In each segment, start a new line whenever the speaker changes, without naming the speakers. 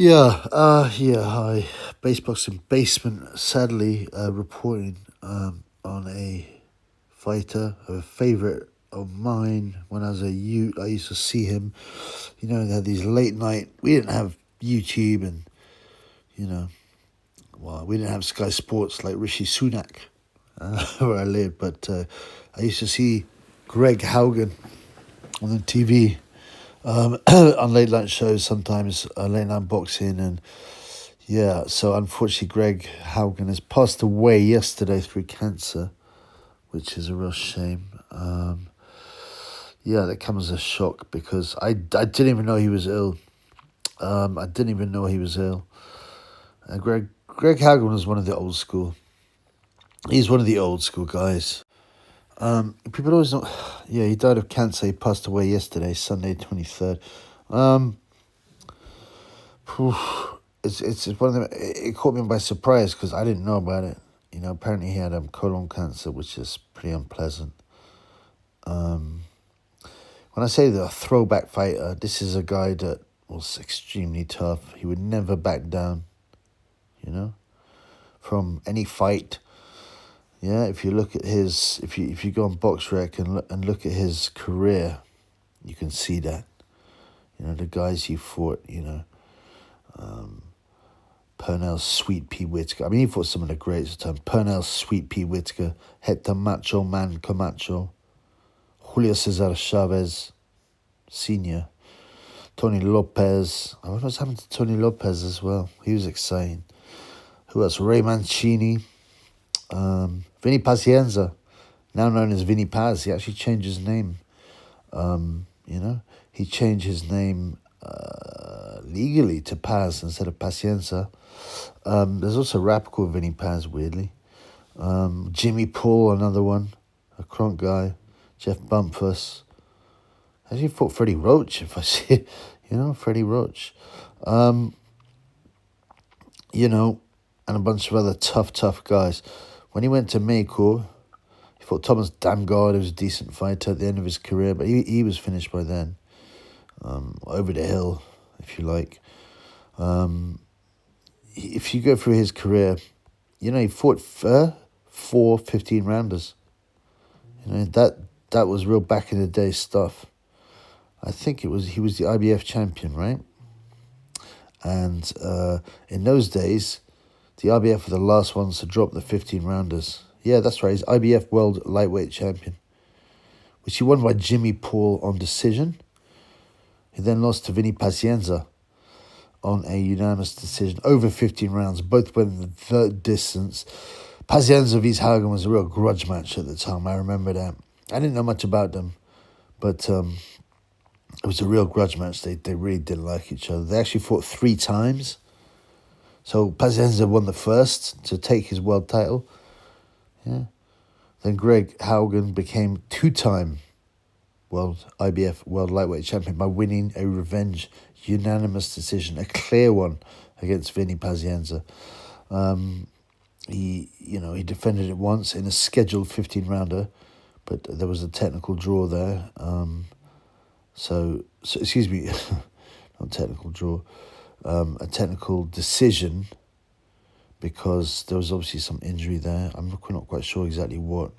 Hi. Baseboxing Basement, sadly, reporting on a fighter, a favourite of mine when I was a youth. I used to see him, they had these late night, we didn't have YouTube and, you know, we didn't have Sky Sports like Rishi Sunak where I lived, but I used to see Greg Haugen on the TV on late night shows sometimes, late night boxing, and so unfortunately Greg Haugen has passed away yesterday through cancer, which is a real shame. That comes as a shock because I didn't even know he was ill. I didn't even know he was ill. Greg Haugen was one of the old school. He's one of the old school guys. People always know. Yeah, he died of cancer. He passed away yesterday, Sunday 23rd. It's one of them. It caught me by surprise because I didn't know about it. Apparently he had colon cancer, which is pretty unpleasant. When I say the throwback fighter, this is a guy that was extremely tough. He would never back down, from any fight. Yeah, if you look at his, if you go on BoxRec and look at his career, you can see that. The guys he fought, Pernell's Sweet Pea Whitaker. I mean, he fought some of the greats at the time. Pernell's Sweet Pea Whitaker, Hector Macho Man Camacho, Julio Cesar Chavez Sr., Tony Lopez. I wonder what's happened to Tony Lopez as well. He was exciting. Who else? Ray Mancini. Vinny Pazienza, now known as Vinny Paz. He actually changed his name. He changed his name legally to Paz instead of Pazienza. There's also a rapper called Vinny Paz, weirdly. Jimmy Paul, another one, a Kronk guy. Jeff Bumpus. Actually fought Freddie Roach, if I see it. Freddie Roach. And a bunch of other tough guys. When he went to Maycourt, he fought Thomas Damgard, who was a decent fighter at the end of his career, but he was finished by then. Over the hill, if you like. If you go through his career, he fought 4 15-rounders. That was real back in the day stuff. I think he was the IBF champion, right? And in those days, the IBF were the last ones to drop the 15-rounders. Yeah, that's right. He's IBF World Lightweight Champion, which he won by Jimmy Paul on decision. He then lost to Vinny Pazienza on a unanimous decision over 15 rounds. Both went the distance. Pazienza vs. Haugen was a real grudge match at the time. I remember that. I didn't know much about them, but it was a real grudge match. They really didn't like each other. They actually fought 3 times. So Pazienza won the first to take his world title. Yeah. Then Greg Haugen became 2-time IBF World Lightweight Champion by winning a revenge unanimous decision, a clear one against Vinny Pazienza. He defended it once in a scheduled 15-rounder, but there was a technical draw there. So excuse me, not technical draw. A technical decision because there was obviously some injury there. I'm not quite sure exactly what.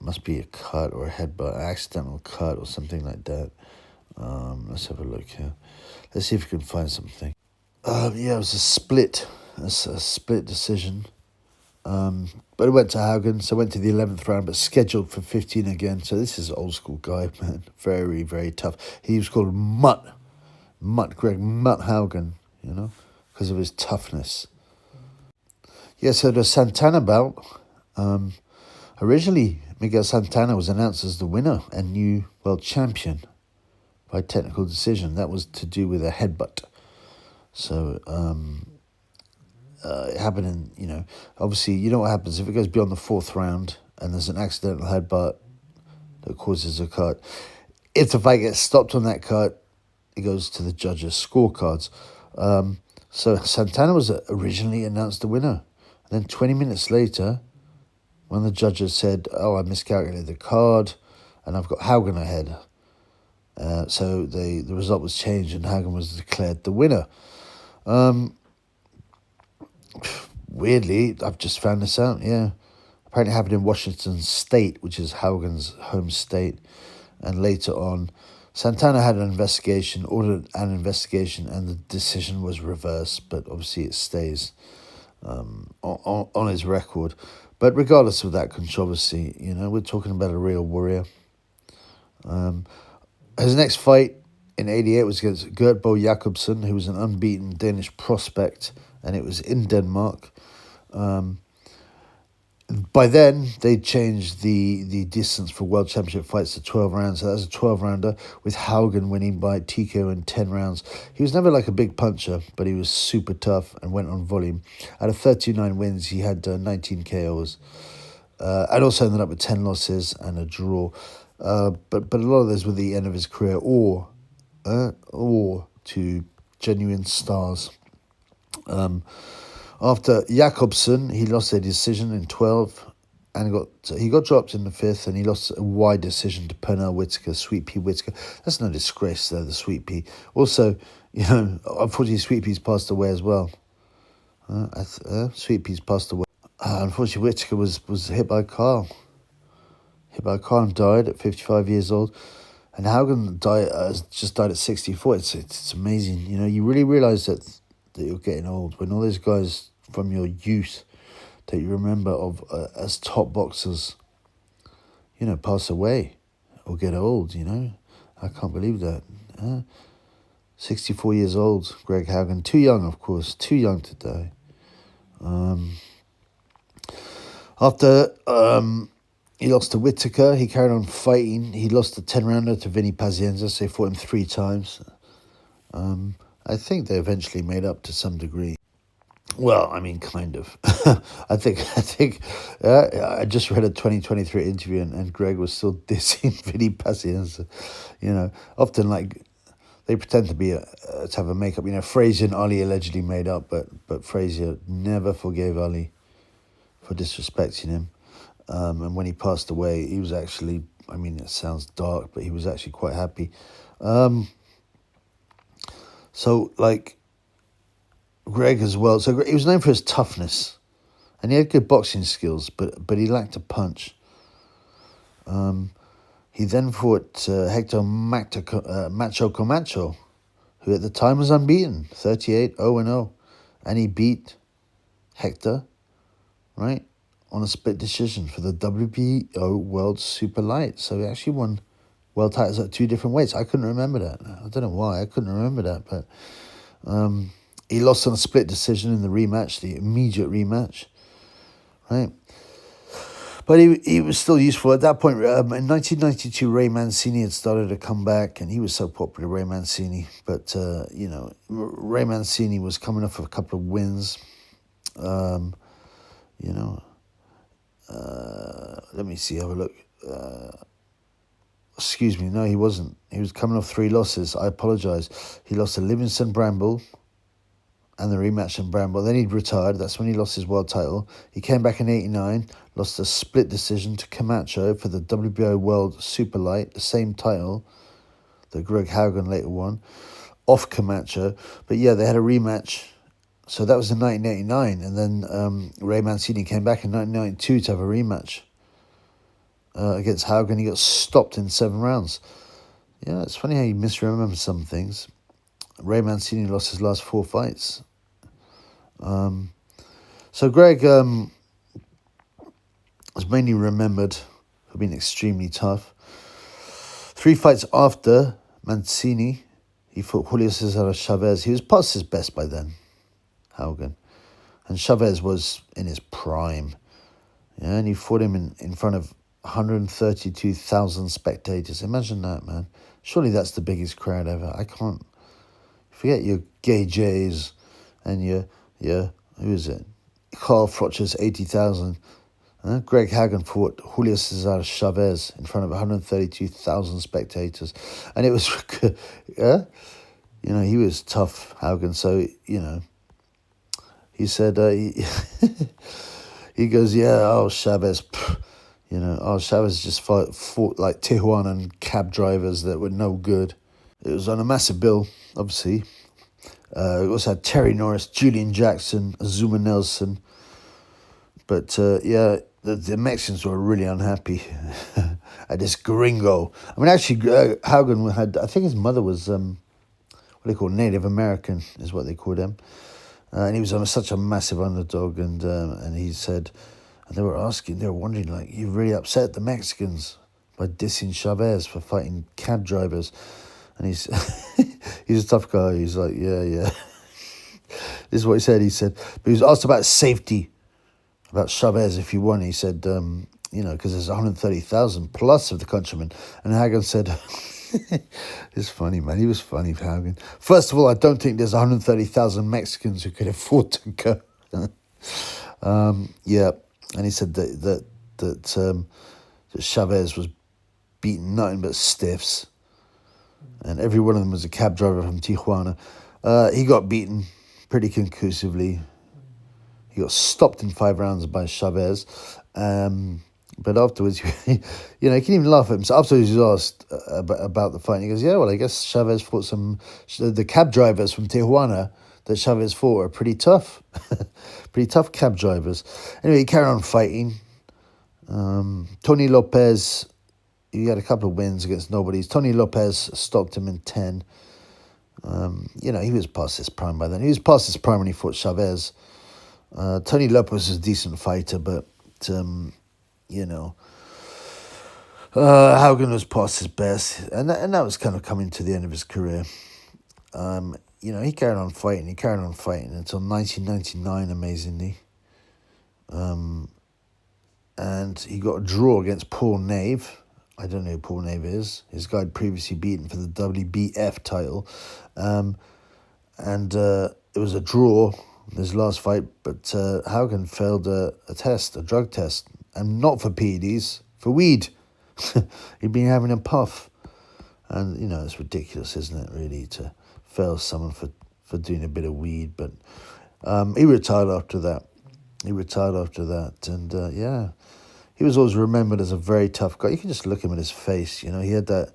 It must be a cut or a headbutt, an accidental cut or something like that. Let's have a look here. Let's see if we can find something. It was a split decision. But it went to Haugen, so went to the 11th round, but scheduled for 15 again. So this is an old school guy, man. Very, very tough. He was called Greg Mutt Haugen, because of his toughness. Yeah, so the Santana bout, originally Miguel Santana was announced as the winner and new world champion by technical decision. That was to do with a headbutt. So it happened in, obviously, what happens if it goes beyond the 4th round and there's an accidental headbutt that causes a cut. If the fight gets stopped on that cut, it goes to the judges' scorecards. So Santana was originally announced the winner. And then 20 minutes later, when the judges said, I miscalculated the card and I've got Haugen ahead. So the result was changed and Haugen was declared the winner. Weirdly, I've just found this out, yeah. Apparently happened in Washington State, which is Haugen's home state. And later on, Santana had an investigation, ordered an investigation, and the decision was reversed. But obviously it stays on his record. But regardless of that controversy, we're talking about a real warrior. His next fight in '88 was against Gert Bo Jakobsen, who was an unbeaten Danish prospect, and it was in Denmark. By then, they changed the distance for World Championship fights to 12 rounds. So that was a 12-rounder, with Haugen winning by TKO in 10 rounds. He was never like a big puncher, but he was super tough and went on volume. Out of 39 wins, he had 19 KOs. And also ended up with 10 losses and a draw. But a lot of those were the end of his career, or to genuine stars. After Jakobsen, he lost a decision in 12, and he got dropped in the 5th, and he lost a wide decision to Pernell Whitaker, Sweet Pea Whitaker. That's no disgrace, though, the Sweet Pea. Also, unfortunately, Sweet Pea's passed away as well. Sweet Pea's passed away. Unfortunately, Whitaker was hit by a car. And died at 55 years old. And Haugen just died at 64. It's amazing. You really realise that you're getting old when all those guys from your youth that you remember of as top boxers, pass away or get old. I can't believe that. 64 years old, Greg Haugen. Too young, of course. Too young to die. After he lost to Whitaker, he carried on fighting. He lost the 10-rounder to Vinny Pazienza, so he fought him 3 times. I think they eventually made up to some degree. Well, I mean, kind of. I think. I just read a 2023 interview, and Greg was still dissing Vinny Pazienza. Often they pretend to have a makeup. Frazier and Ali allegedly made up, but Frazier never forgave Ali for disrespecting him. And when he passed away, he was actually, it sounds dark, but he was actually quite happy. So, Greg as well. So he was known for his toughness, and he had good boxing skills, but he lacked a punch. He then fought Hector Macho Camacho, who at the time was unbeaten, 38-0-0, and he beat Hector, right, on a split decision for the WBO World Super Light. So he actually won world titles at 2 different weights. I couldn't remember that. I don't know why. I couldn't remember that. But he lost on a split decision in the rematch, the immediate rematch, right? But he was still useful. At that point, in 1992, Ray Mancini had started to come back, and he was so popular, Ray Mancini. But, Ray Mancini was coming off a couple of wins. Let me see, have a look. Excuse me, no, he wasn't. He was coming off 3 losses. I apologise. He lost to Livingston Bramble and the rematch in Bramble. Then he'd retired. That's when he lost his world title. He came back in '89, lost a split decision to Camacho for the WBO World Super Light, the same title that Greg Haugen later won, off Camacho. But yeah, they had a rematch. So that was in 1989. And then Ray Mancini came back in 1992 to have a rematch against Haugen. He got stopped in 7 rounds. Yeah, it's funny how you misremember some things. Ray Mancini lost his last 4 fights. So Greg was mainly remembered for being extremely tough. 3 fights after Mancini, he fought Julio Cesar Chavez. He was past his best by then, Haugen. And Chavez was in his prime. Yeah, and he fought him in front of 132,000 spectators. Imagine that, man. Surely that's the biggest crowd ever. I can't... Forget your Gay Jays and your who is it? Carl Froch's 80,000. Greg Haugen fought Julio Cesar Chavez in front of 132,000 spectators. And it was, he was tough, Haugen. So, he said, he goes, Chavez, Chavez just fought like Tijuana and cab drivers that were no good. It was on a massive bill, obviously. We also had Terry Norris, Julian Jackson, Azuma Nelson. But yeah, the Mexicans were really unhappy at this gringo. I mean, actually, Haugen had, I think his mother was, what they call Native American, is what they called him. And he was on such a massive underdog, and he said, and they were wondering, like, you really upset the Mexicans by dissing Chavez for fighting cab drivers. And he's a tough guy. He's like, yeah. This is what he said. He said, but he was asked about safety, about Chavez if he won. He said, because there's 130,000 plus of the countrymen. And Haugen said, it's funny, man. He was funny, Haugen. First of all, I don't think there's 130,000 Mexicans who could afford to go. Yeah. And he said that Chavez was beating nothing but stiffs. And every one of them was a cab driver from Tijuana. He got beaten pretty conclusively. He got stopped in 5 rounds by Chavez. But afterwards, he can even laugh at him. So afterwards, he was asked about the fight. And he goes, yeah, well, I guess Chavez fought the cab drivers from Tijuana that Chavez fought are pretty tough. Pretty tough cab drivers. Anyway, he carried on fighting. Tony Lopez, he had a couple of wins against nobodies. Tony Lopez stopped him in 10. He was past his prime by then. He was past his prime when he fought Chavez. Tony Lopez was a decent fighter, but, Haugen was past his best. And that was kind of coming to the end of his career. He carried on fighting. He carried on fighting until 1999, amazingly. And he got a draw against Paul Nave. I don't know who Paul Nave is. His guy had previously beaten for the WBF title. It was a draw, his last fight, but Haugen failed a drug test. And not for PEDs, for weed. He'd been having a puff. And, it's ridiculous, isn't it, really, to fail someone for doing a bit of weed. But he retired after that. And, he was always remembered as a very tough guy. You can just look at him at his face. He had that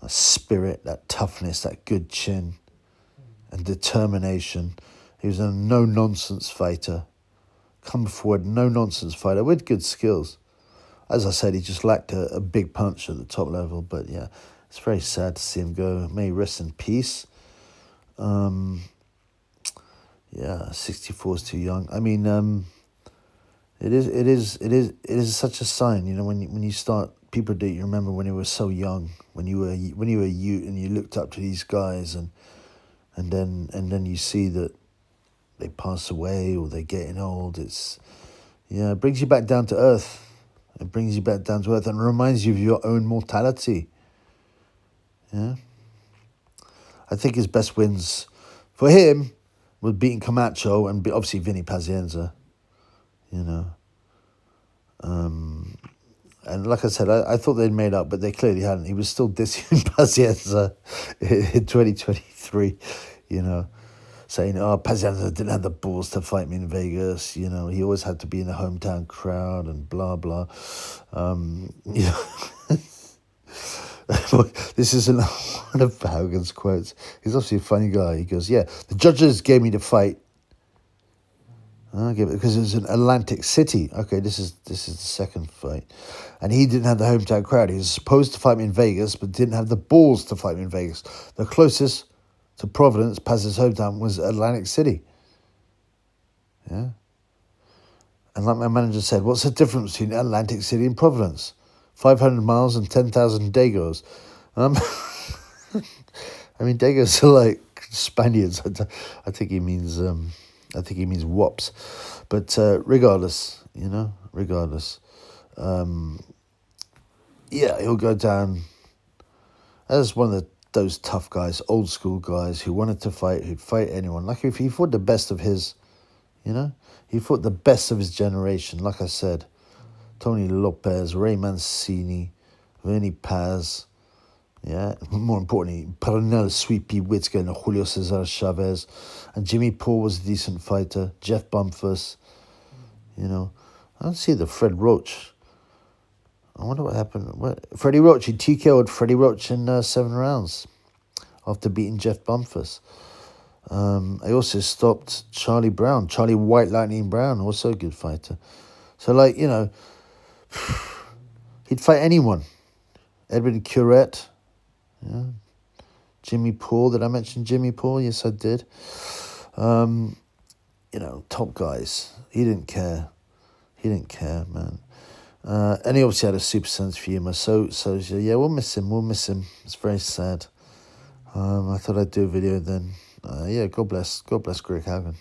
spirit, that toughness, that good chin and determination. He was a no-nonsense fighter. Come forward, no-nonsense fighter with good skills. As I said, he just lacked a big punch at the top level. But, yeah, it's very sad to see him go. May he rest in peace. 64 is too young. I mean, it is such a sign, when you start, people that you remember when you were so young, when you were a youth and you looked up to these guys and then you see that they pass away or they're getting old. It brings you back down to earth. It brings you back down to earth and reminds you of your own mortality. Yeah. I think his best wins for him was beating Camacho and obviously Vinny Pazienza. And like I said, I thought they'd made up, but they clearly hadn't. He was still dissing Pazienza in 2023, saying, Pazienza didn't have the balls to fight me in Vegas. He always had to be in the hometown crowd and blah, blah. This is one of Haugen's quotes. He's obviously a funny guy. He goes, yeah, the judges gave me the fight. Because it was in Atlantic City. Okay, this is the second fight. And he didn't have the hometown crowd. He was supposed to fight me in Vegas, but didn't have the balls to fight me in Vegas. The closest to Providence, Paz's hometown, was Atlantic City. Yeah. And like my manager said, what's the difference between Atlantic City and Providence? 500 miles and 10,000 Dagos. I mean, Dagos are like Spaniards. I think he means wops. But regardless, he'll go down as one of those tough guys, old school guys who wanted to fight, who'd fight anyone. Like if he fought the best of his, he fought the best of his generation. Like I said, Tony Lopez, Ray Mancini, Vinny Paz, more importantly, Pernell Sweepy Whitaker and Julio Cesar Chavez. And Jimmy Paul was a decent fighter. Jeff Bumphus, I don't see the Fred Roach. I wonder what happened. Freddie Roach, he TKO'd Freddie Roach in 7 rounds after beating Jeff Bumphus. I also stopped Charlie White Lightning Brown, also a good fighter. So, like, you know, he'd fight anyone. Edwin Curette, yeah. Jimmy Paul, did I mention Jimmy Paul? Yes, I did. You know, top guys. He didn't care. He didn't care, man. And he obviously had a super sense of humour. So yeah, we'll miss him. We'll miss him. It's very sad. I thought I'd do a video then. Yeah, God bless Greg Haugen.